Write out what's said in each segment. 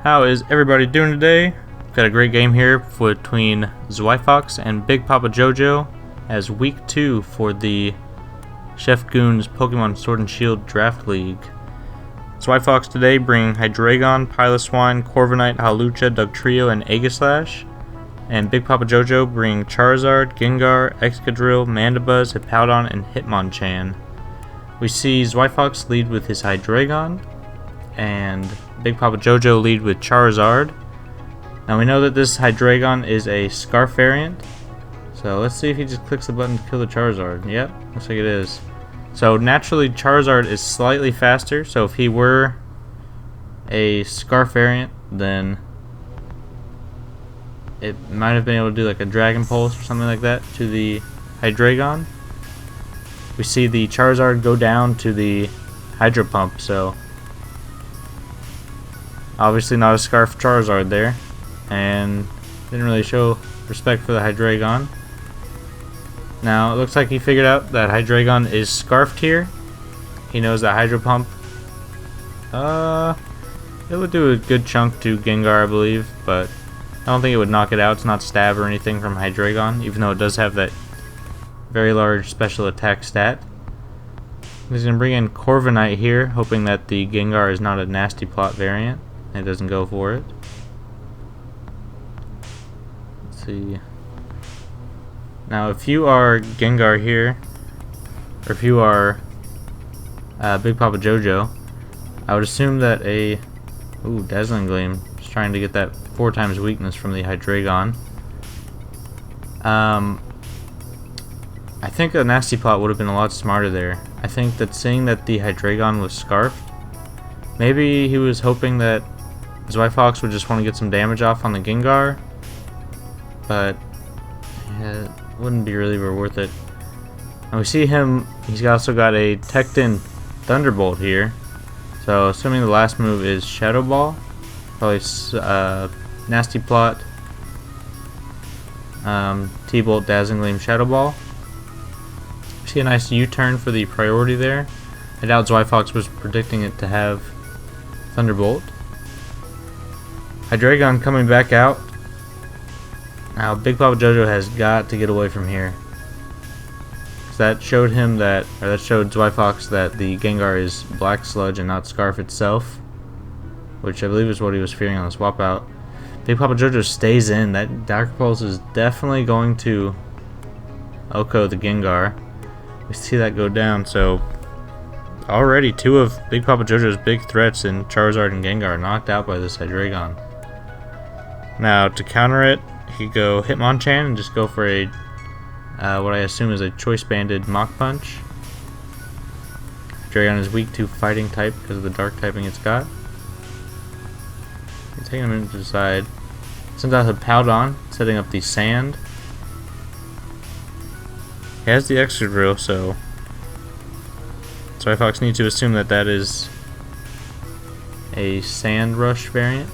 How is everybody doing today? Got a great game here between Zweifox and BigPoppaJojo as week 2 for the Chef Goon's Pokemon Sword and Shield Draft League. Zweifox today bring Hydreigon, Piloswine, Corviknight, Hawlucha, Dugtrio, and Aegislash. And BigPoppaJojo bring Charizard, Gengar, Excadrill, Mandibuzz, Hippowdon, and Hitmonchan. We see Zweifox lead with his Hydreigon, and BigPoppaJojo lead with Charizard. Now we know that this Hydreigon is a Scarf variant, so let's see if he just clicks the button to kill the Charizard. Yep, looks like it is. So naturally Charizard is slightly faster, so if he were a Scarf variant, then it might have been able to do like a Dragon Pulse or something like that to the Hydreigon. We see the Charizard go down to the Hydro Pump, so obviously not a Scarf Charizard there, and didn't really show respect for the Hydreigon. Now it looks like he figured out that Hydreigon is Scarfed here. He knows that Hydro Pump it would do a good chunk to Gengar, I believe, but I don't think it would knock it out. It's not stab or anything from Hydreigon, even though it does have that very large special attack stat. He's going to bring in Corviknight here, hoping that the Gengar is not a Nasty Plot variant. It doesn't go for it. Let's see. Now, if you are Gengar here, or if you are BigPoppaJojo, I would assume that a Dazzling Gleam is trying to get that 4 times weakness from the Hydreigon. I think a Nasty Plot would have been a lot smarter there. I think that seeing that the Hydreigon was Scarfed, maybe he was hoping that Zweifox would just want to get some damage off on the Gengar, but yeah, it wouldn't be really worth it. And we see him, he's also got a Tecton Thunderbolt here, so assuming the last move is Shadow Ball, probably Nasty Plot, T-Bolt, Dazzling Gleam, Shadow Ball. We see a nice U-turn for the priority there. I doubt Zweifox was predicting it to have Thunderbolt. Hydreigon coming back out. Now BigPoppaJojo has got to get away from here. So that showed him that, or that showed Zweifox that the Gengar is Black Sludge and not Scarf itself, which I believe is what he was fearing on the swap out. BigPoppaJojo stays in. That Dark Pulse is definitely going to OHKO the Gengar. We see that go down, so already 2 of BigPoppaJojo's big threats in Charizard and Gengar are knocked out by this Hydreigon. Now to counter it, he could go Hitmonchan and just go for a what I assume is a Choice Banded Mach Punch. Hydreigon is weak to Fighting type because of the Dark typing it's got. Taking a minute to decide. Sends out Hippowdon, setting up the Sand. He has the Excadrill, so Zweifox needs to assume that that is a Sand Rush variant.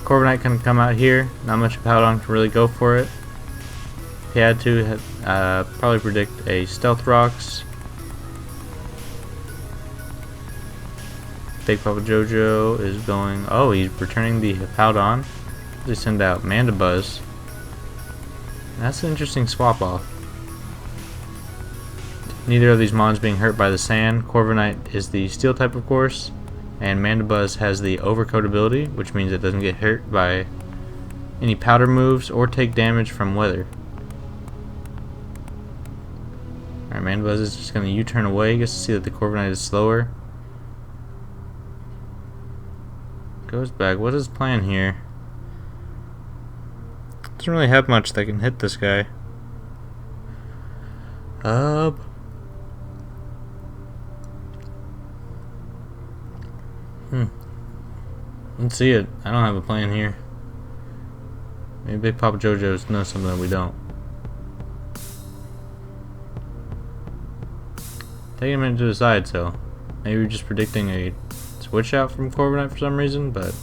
Corviknight can come out here. Not much Hippowdon can really go for it. He had to probably predict a Stealth Rocks. BigPoppaJojo is going. Oh, he's returning the Hippowdon. They send out Mandibuzz. That's an interesting swap off. Neither of these mons being hurt by the sand. Corviknight is the steel type, of course, and Mandibuzz has the overcoat ability, which means it doesn't get hurt by any powder moves or take damage from weather. Alright, Mandibuzz is just going to U-turn away. Gets to see that the Corviknight is slower. Goes back. What is his plan here? Doesn't really have much that can hit this guy. Let's see it. I don't have a plan here. Maybe BigPoppaJojo knows something that we don't. Taking a minute to decide, so maybe we're just predicting a switch out from Corviknight for some reason, but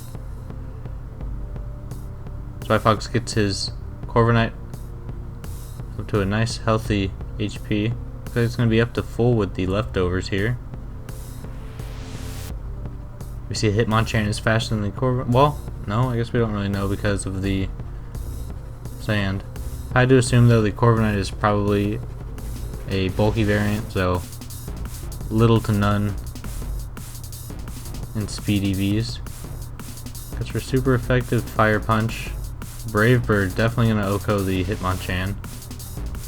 Zweifox gets his Corviknight up to a nice healthy HP. Looks like it's going to be up to full with the leftovers here. We see Hitmonchan is faster than the Corviknight. Well, no, I guess we don't really know because of the sand. I do assume though the Corviknight is probably a bulky variant, so little to none in speed EVs. Because for super effective Fire Punch, Brave Bird definitely gonna OHKO the Hitmonchan.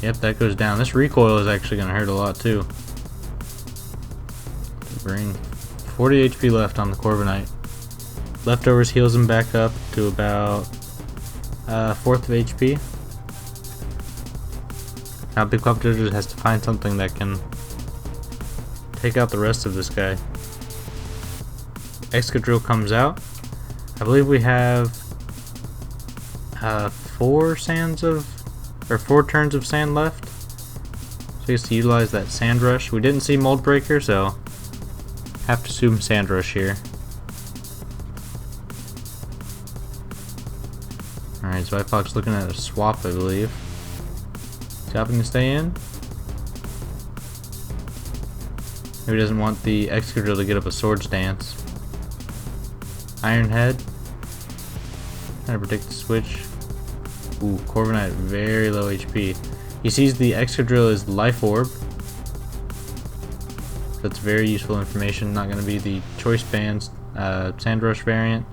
Yep, that goes down. This recoil is actually gonna hurt a lot too. Bring 40 HP left on the Corviknight. Leftovers heals him back up to about 4th of HP. Now BigPoppaJojo has to find something that can take out the rest of this guy. Excadrill comes out. I believe we have 4 turns of sand left. So he has to utilize that Sand Rush. We didn't see Mold Breaker, so have to assume Sand Rush here. Alright, Zweifox looking at a swap, I believe. Is he opting to stay in? Maybe he doesn't want the Excadrill to get up a Swords Dance. Iron Head. Trying to predict the switch. Ooh, Corviknight very low HP. He sees the Excadrill as Life Orb. That's very useful information. Not going to be the Choice Bands Sand Rush variant.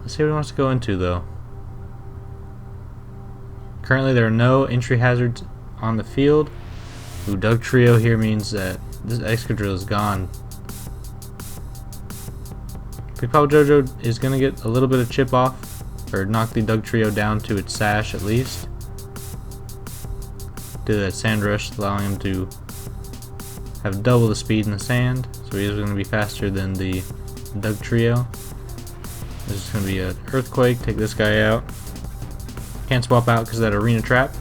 Let's see what he wants to go into though. Currently there are no entry hazards on the field. Ooh, Dugtrio here means that this Excadrill is gone. BigPoppaJojo is going to get a little bit of chip off, or knock the Dugtrio down to its sash at least. Do that Sand Rush, allowing him to have double the speed in the sand, so he is going to be faster than the Dugtrio. This is going to be an Earthquake, take this guy out. Can't swap out because of that Arena Trap.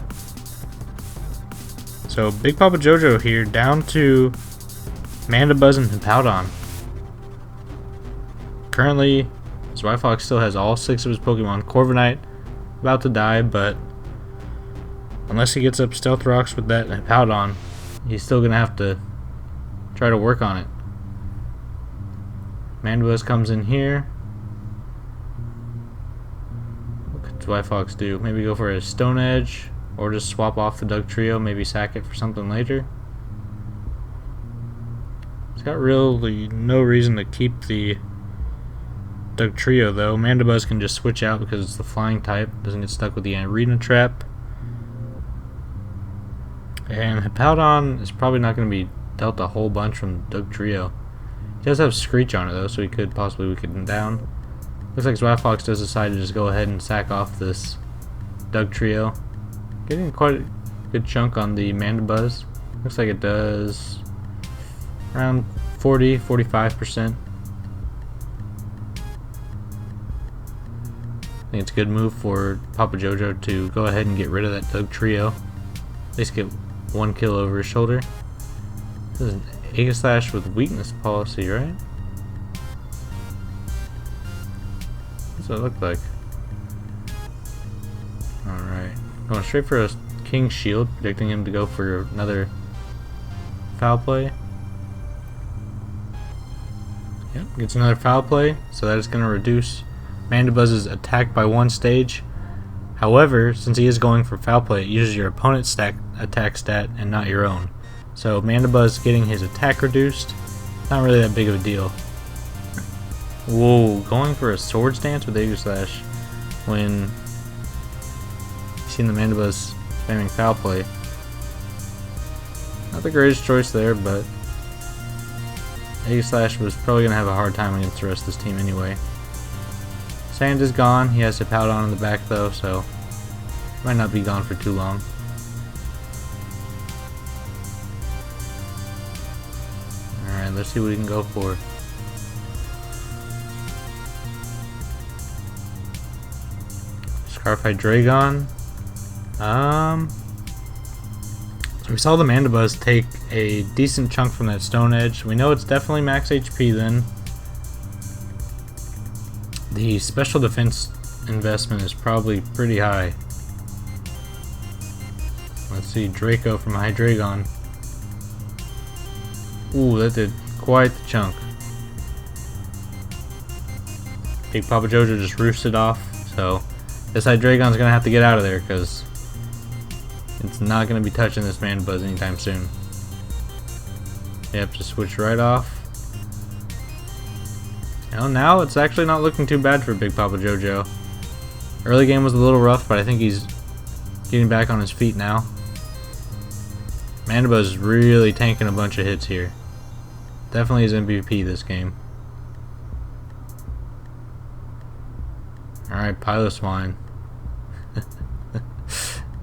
So BigPoppaJojo here down to Mandibuzz and Hippowdon. Currently, Zweifox still has all 6 of his Pokemon. Corviknight about to die, but unless he gets up Stealth Rocks with that Hippowdon, he's still going to have to try to work on it. Mandibuzz comes in here. What could Zweifox do? Maybe go for a Stone Edge, or just swap off the Dugtrio, maybe sack it for something later. He's got really no reason to keep the Dugtrio though. Mandibuzz can just switch out because it's the flying type, doesn't get stuck with the Arena Trap. And Hippowdon is probably not going to be dealt a whole bunch from Dugtrio. He does have Screech on it though, so he could possibly weaken him down. Looks like Zweifox does decide to just go ahead and sack off this Dugtrio. Getting quite a good chunk on the Mandibuzz. Looks like it does around 40-45%. I think it's a good move for BigPoppaJojo to go ahead and get rid of that Dugtrio. At least get 1 kill over his shoulder. This is an Aegislash with weakness policy, right? What's that look like? Alright. Going straight for a King's Shield, predicting him to go for another Foul Play. Yep, gets another Foul Play, so that is going to reduce Mandibuzz's attack by 1 stage. However, since he is going for Foul Play, it uses your opponent's attack stat and not your own. So Mandibuzz getting his attack reduced, not really that big of a deal. Whoa, going for a Swords Dance with Aegislash when you've seen the Mandibuzz spamming Foul Play. Not the greatest choice there, but Aegislash was probably going to have a hard time against the rest of this team anyway. Sand is gone. He has Hippowdon in the back though, so might not be gone for too long. Alright, let's see what he can go for. Scarfy Dragon. So we saw the Mandibuzz take a decent chunk from that Stone Edge. We know it's definitely max HP then. The special defense investment is probably pretty high. Let's see, Draco from Hydreigon. Ooh, that did quite the chunk. BigPoppaJojo just roosted off, so this Hydreigon's gonna have to get out of there because it's not gonna be touching this Mandibuzz anytime soon. Yep, just switch right off. Well, now it's actually not looking too bad for BigPoppaJojo. Early game was a little rough, but I think he's getting back on his feet now. Mandibuzz is really tanking a bunch of hits here. Definitely his MVP this game. Alright, Piloswine.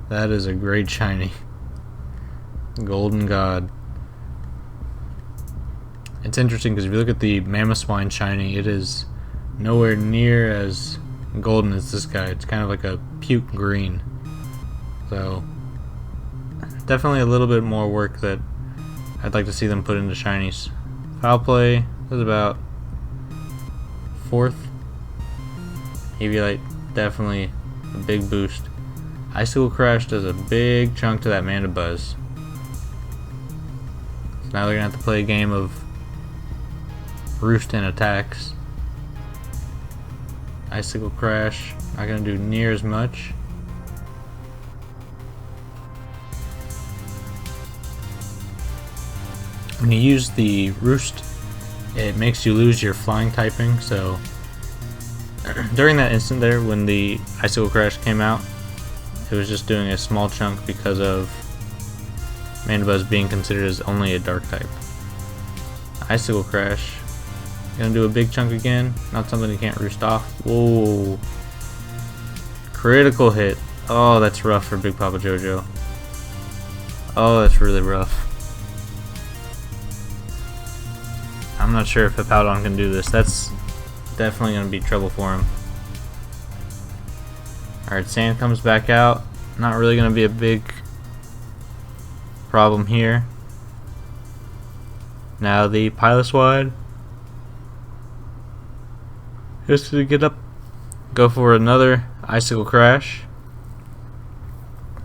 That is a great shiny. Golden God. It's interesting because if you look at the Mamoswine shiny, it is nowhere near as golden as this guy. It's kind of like a puke green. So, definitely a little bit more work that I'd like to see them put into shinies. Foul Play is about 4th. Eviolite, definitely a big boost. Icicle Crash does a big chunk to that Mandibuzz. So now they're going to have to play a game of roost and attacks. Icicle Crash, not going to do near as much. When you use the roost, it makes you lose your flying typing, so during that instant there when the Icicle Crash came out, it was just doing a small chunk because of Mandibuzz being considered as only a dark type. Icicle Crash, gonna do a big chunk again, not something you can't roost off. Whoa. Critical hit. Oh, that's rough for BigPoppaJojo. Oh, that's really rough. I'm not sure if Hippowdon can do this. That's definitely going to be trouble for him. Alright, Sand comes back out. Not really going to be a big problem here. Now the Piloswine has to get up, go for another Icicle Crash.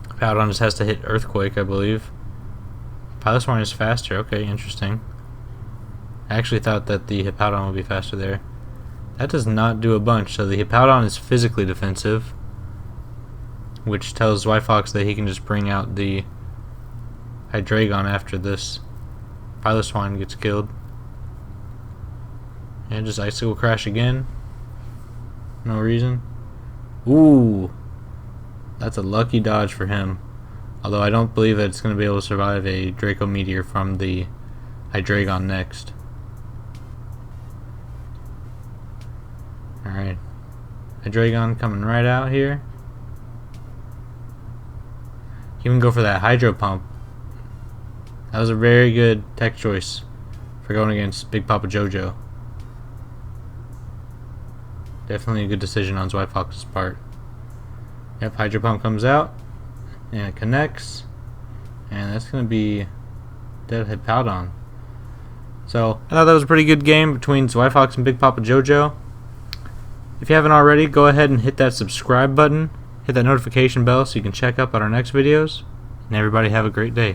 Hippowdon just has to hit Earthquake, I believe. Piloswine is faster. Okay, interesting. I actually thought that the Hippowdon would be faster there. That does not do a bunch, so the Hippowdon is physically defensive, which tells Zweifox that he can just bring out the Hydreigon after this Piloswine gets killed. And just Icicle Crash again. No reason. Ooh, that's a lucky dodge for him. Although I don't believe that it's going to be able to survive a Draco Meteor from the Hydreigon next. Alright, Hydreigon coming right out here. He can go for that Hydro Pump. That was a very good tech choice for going against BigPoppaJojo. Definitely a good decision on Zweifox's part. Yep, Hydro Pump comes out and it connects, and that's going to be dead Hippowdon. So I thought that was a pretty good game between Zweifox and BigPoppaJojo. If you haven't already, go ahead and hit that subscribe button, hit that notification bell so you can check up on our next videos, and everybody have a great day.